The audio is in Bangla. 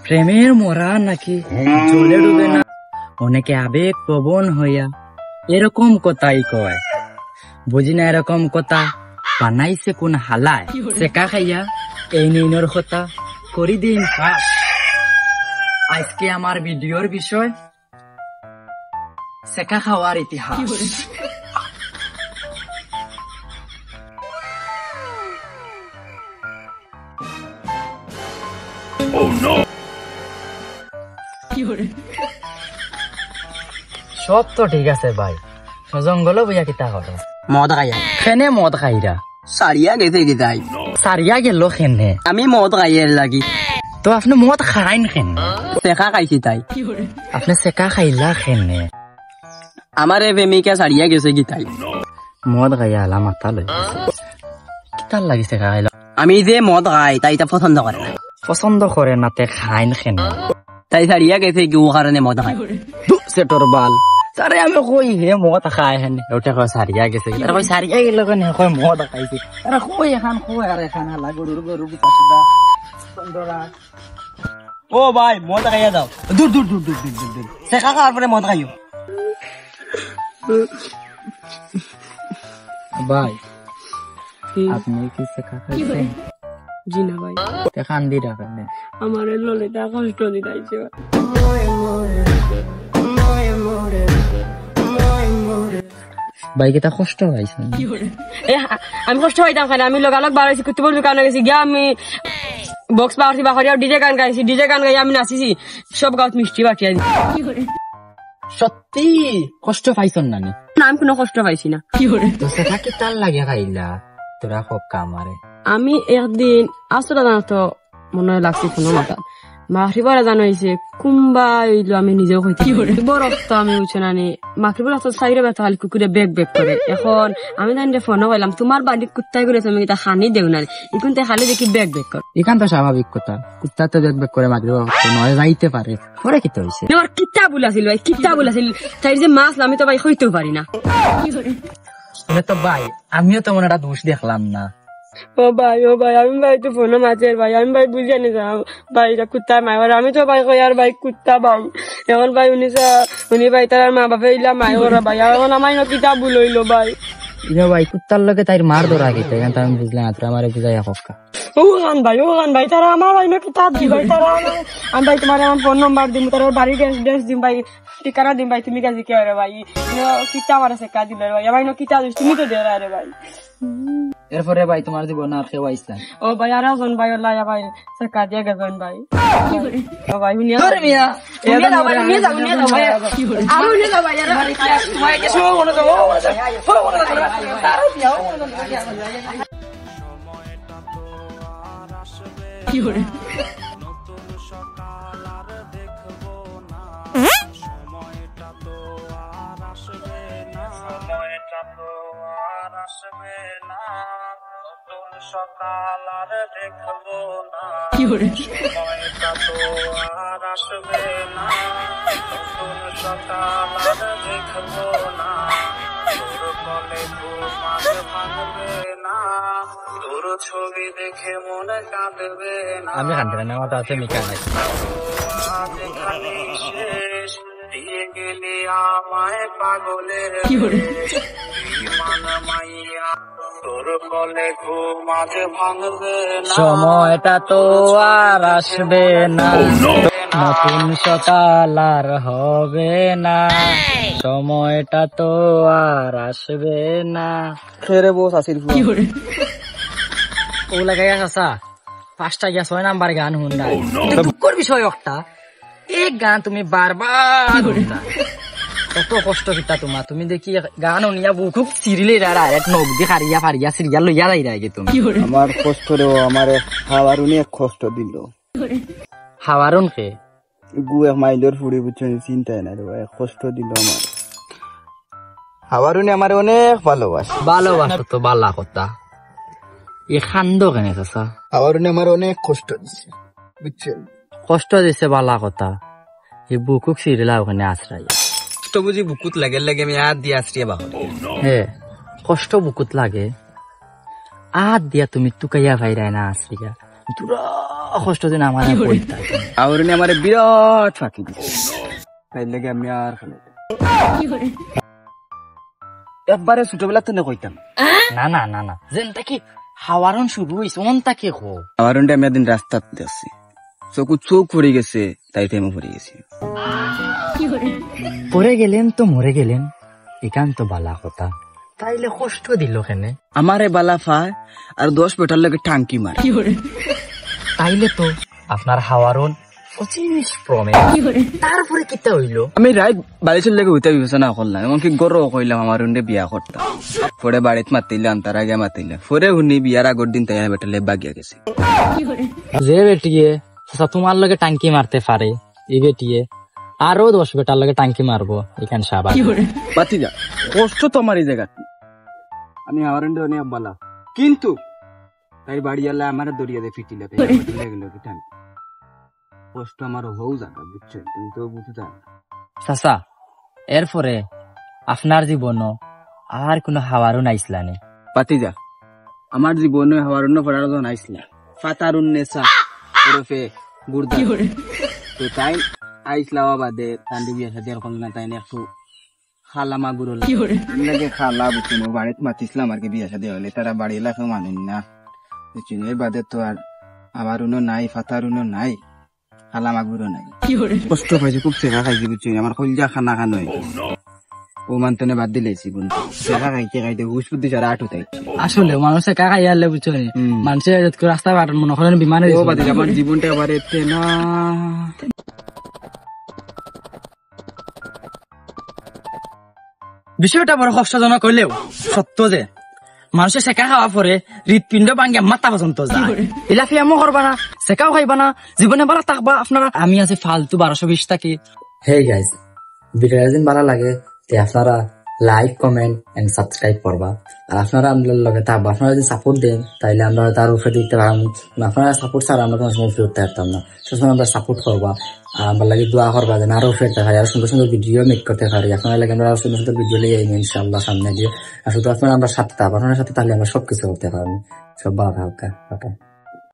প্রেমের মরা নাকি জলে ডুবে না, অনেকে আবেগ প্রবণ হইয়া এরকম কথাই কয়। বুঝি না এরকম কথা বানাইছে কোন হালায়, সেকা খাইয়া এই নির্ণয়ের কথা করি দিন পাস। আজকে আমার ভিডিওর বিষয় সেকা খাওয়ার ইতিহাস। সব তো ঠিক আছে ভাই, সজঙ্গল বইয়া কিতা করো? মদ খাইয়া খেনে মদ খাইরা সারিয়া গেছে গিতাই সারিয়া গেল খেনে। আমি মদ খাইয়ের লাগি। তো আপনি মদ খাইন খেনে? সেকা খাইছি তাই। আপনি সেকা খাইলা খেনে? আমার এ প্রেমিকা সারিয়া গেছে গিতাই। মদ খাইয়া আলা মাথা লই কিতার লাগি সেকা খাইলা? আমি যে মদ খাই তাই তা পছন্দ করে না। পছন্দ করে না তে খাইন খেনে? তাই সারিয়া গেছে কি ও কারণে মদ খাই। সেটর বাল সারে আমি কই হে মদ খাই হেন, ওটা কয় সারিয়া গেছে, তারা কয় সারিয়া গেল কেন, কয় মদ খাইছে। তারা কই এখান কই আর এখান হালা গরুর গরু পাছদা সুন্দরা। ও ভাই মদ খাইয়া দাও। দূর দূর দূর দূর দূর দূর সেকা খাওয়ার পরে মদ খাইও। ভাই আপনি কি সেকা খাইছেন? জি না ভাই, দেখান দি রাখেন না আমার ললিতা কষ্ট দিতাইছে। ভাই কিতা কষ্ট পাইছেন? আমি কষ্ট পাইতাম কেন? আমি লগালগ বাড়াইছি কুতুবর দোকানে গেছি গিয়া আমি বক্স পাওয়ার বাড়িয়া ডিজে গান গাইছি, ডিজে গান গাই আমি নাচিছি, সব গাঁত মিষ্টি বাটিয়া দিই। সত্যি কষ্ট পাইছেন না? না আমি কোনো কষ্ট পাইছি না। তো সেটা কি তার লাগে খাইলা তোরা হকা আমারে? আমি একদিন আসলে জানা তো মনে হয় লাগছে কোনো মাথা মাখরিবার জানা হয়েছে কুম্বা হইলো, আমি নিজেও হইতে বড় তো আমি উঠছে না নি মাখরিবার তো সাইরে ব্যথা খালি কুকুরে বেগ বেগ করে। এখন আমি জানি ফোনও কইলাম তোমার বাড়ি কুত্তাই করে তুমি এটা খানি দেও না, এখন তো খালি দেখি বেগ বেগ করে। এখান তো স্বাভাবিক কথা, কুত্তা তো বেগ বেগ করে মাগরিব নয় যাইতে পারে। পরে কি তো হইছে? আমার কিতা বলাছিল ভাই, কিতা বলাছিল তাই যে মাছ আমি তো ভাই হইতেও পারি না। তো ভাই আমিও তো মনে একটা দোষ দেখলাম না। ও ভাই আমি ভাই তো ফোন মাছের ভাই, আমি ভাই বুঝে নি ভাই এটা কুত্তা মায়ের, আমি তো ভাই কই আর ভাই কুত্তা ভাই। এখন ভাই উনি ভাই তার মা বাপে ইলা মায় ওরা ভাই, এখন আমার কিতা ভুল হইলো ভাই। ভাই কুত্তার লগে তাই মার ধরা গেছে, এখন আমি বুঝলাম না, আমার বুঝাই হকা। ও গান ভাই তারা আমার ভাই না কিতা দি ভাই, তারা আমি ভাই তোমার আমার ফোন নম্বর দিম, তার বাড়ি ড্রেস দিম ভাই, ঠিকানা দিম ভাই, তুমি কাছে কে রে ভাই কিতা আমার আছে কা দিলে ভাই, আমার কিতা দিস তুমি তো দে রে ভাই। এরপরে ভাই তোমার জীবন আর কেউ আইসা? ও ভাই আর একজন ভাই ওলাই ভাই সরকা দিয়ে গেছেন ভাই। ও ভাই নিয়ে তোর মিয়া নিয়ে যাও ভাই, নিয়ে যাও ভাই, আমি নিয়ে যাও ভাই, আরে ভাই কি সময় মনে যাও কি করে নতুন সকাল আর দেখবো না, সময়টা তো আর আসবে না, সময়টা তো আর আসবে না, নতুন সকাল আর দেখবো না, কি করে সময়টা তো আর আসবে না, নতুন সকাল আর দেখবো না, তোর কলে ঘুম আর ভাঙবে না, তোর ছবি দেখে মনে কাঁদবে না। আমি কাঁদবে না, মাথা আছে মিকা নাই। শেষ দিয়ে গেলি আমায় পাগলের মান মাইয়া, তোর কলে ঘুম আজ ভাঙবে না, সময়টা তো আর আসবে না, নতুন সকাল আর হবে না, সময়টা তো আর আসবে না। খেরে বস আসিল ওগুলা গাইয়া আসা 5টা গিয়া 6 নাম্বার গান শুননা, দুঃখের বিষয় একটা এই গান তুমি বারবার কত কষ্ট কিতা তোমার, তুমি দেখি গান শুনিয়া খুব সিরিলে নগদি হারিয়া ফারিয়া সিরিয়াল লইয়া যাই রাগে তুমি। আমার কষ্ট রে আমার খাওয়ার অনেক কষ্ট দিল। হাওয়ারন কে গু এক মাইলের ফুড়ি বুঝছেন, চিন্তায় না রে ভাই, কষ্ট দিল আমার। হাওয়ারুনি আমার অনেক ভালোবাসে। ভালোবাসো তো বালা কথা, এ খান্দ কেন চাচা? হাওয়ারুনি আমার অনেক কষ্ট দিছে বুঝছেন। কষ্ট দিছে বালা কথা, এই বুকুক সিরিলা ওখানে আশ্রয় কষ্ট বুঝি বুকুত লাগে লাগে আমি হাত দিয়ে আশ্রিয়া বাহ। হ্যাঁ কষ্ট বুকুত লাগে, আদ দিয়া তুমি টুকাইয়া ভাইরাই না আশ্রিয়া দূরা কষ্ট দিন আমার পড়তে আর আমার বিরাট ফাঁকি দিচ্ছে তাই লেগে আমি আর খেলে একবারে ছোটবেলা তো কইতাম না না না না যেনটা কি হাওয়ারন শুরু হয়েছে অনটা কি হো আমার আমি একদিন রাস্তাতে যাচ্ছি চোখ পড়ে গেছে তাই টাইমে পড়ে গেছি পরে গেলেন তো মরে গেলেন একান্ত বালা কথা তাইলে কষ্ট দিল কেনে আমারে বালা ফায় আর 10 পেটার লাগে টাঙ্কি মার তাইলে তো আপনার হাওয়ারন 25 প্রমে তারপরে কিতা হইল আমি রাত বালিশের লেগে হইতে বিবেচনা করলাম এমনকি গরো কইলাম আমার বিয়া করতাম পরে বাড়িতে মাতিলাম তার আগে মাতিলাম পরে শুনি বিয়ার আগর দিন তাই বেটালে বাগিয়া গেছে যে বেটিয়ে তোমার লগে টাঙ্কি মারতে পারে এই বেটিয়ে আরো 10 বেটার লগে টাঙ্কি মারবো এখানে সাবাস বাতি যা কষ্ট তো আমার এই জায়গা আমি আমার অনেক বালা কিন্তু তাই বাড়ি এলে আমার দরিয়া দিয়ে ফিটিলে গেল টাঙ্কি কষ্ট আমার হও জায়গা বুঝছেন তুমি তো বুঝতে চাও চাচা এরপরে আপনার জীবন আর কোনো হাওয়ারও নাইসলানে পাতিজা আমার জীবনে হওয়ার অন্য পড়ার জন্য আইসলা ফাতার উন্নেসা ওরফে গুর্দা তো তাই আইসলা বাদে তান্ডি বিয়া সাথে আর করল না তাই একটু খালা মাগুর লাগে খালা বুঝছেন ও বাড়িতে মাতিছিলাম আর কি বিয়া সাথে হলে তারা বাড়ি এলাকা মানেন না বুঝছেন এর বাদে তো আর আবার উনো নাই ফাতার উনো নাই খালা মাগুরও নাই কষ্ট পাইছে খুব চেখা খাইছি বুঝছেন আমার কলজা খানা খানো ও মানতনে বাদ দিলেছি বন্ধু চেখা খাইতে খাইতে হুশ বুদ্ধি সারা আটু তাই আসলে মানুষে কাকা ইয়ালে বুঝছো মানুষের রাস্তা বাটন মনে করেন বিমানে ও বাদে আমার জীবনটা আবার এতে না বিষয়টা বড় কষ্টজনক হইলেও সত্য যে মানুষের শেখা খাওয়া পরে হৃৎপিণ্ড ভাঙ্গে মাথা পর্যন্ত যায় এলাফি এমন করবা না শেখাও খাইবা না জীবনে ভালো থাকবা আপনারা আমি আছি ফালতু 1220 থাকি হে গাইজ ভিডিওটা যদি ভালো লাগে তে আপনারা লাইক কমেন্ট এন্ড সাবস্ক্রাইব করবা আর আপনারা আমাদের লগে থাকবা আপনারা যদি সাপোর্ট দেন তাইলে আমরা তার উপরে দিতে পারবো আপনারা সাপোর্ট ছাড়া আমরা কোনো সময় ফিরতে পারতাম না সেসময় আমরা সাপোর্ট করবা আর আমার লাগে দোয়া করবা যেন আরো ফিরতে পারি আর সুন্দর সুন্দর ভিডিও মেক করতে পারি আপনারা লাগে আমরা সুন্দর সুন্দর ভিডিও লিয়ে ইনশাআল্লাহ সামনে দিয়ে আর শুধু আপনারা আমরা সাথে থাকবো আপনার সাথে তাহলে আমরা সবকিছু করতে পারবো সব ভালো থাকা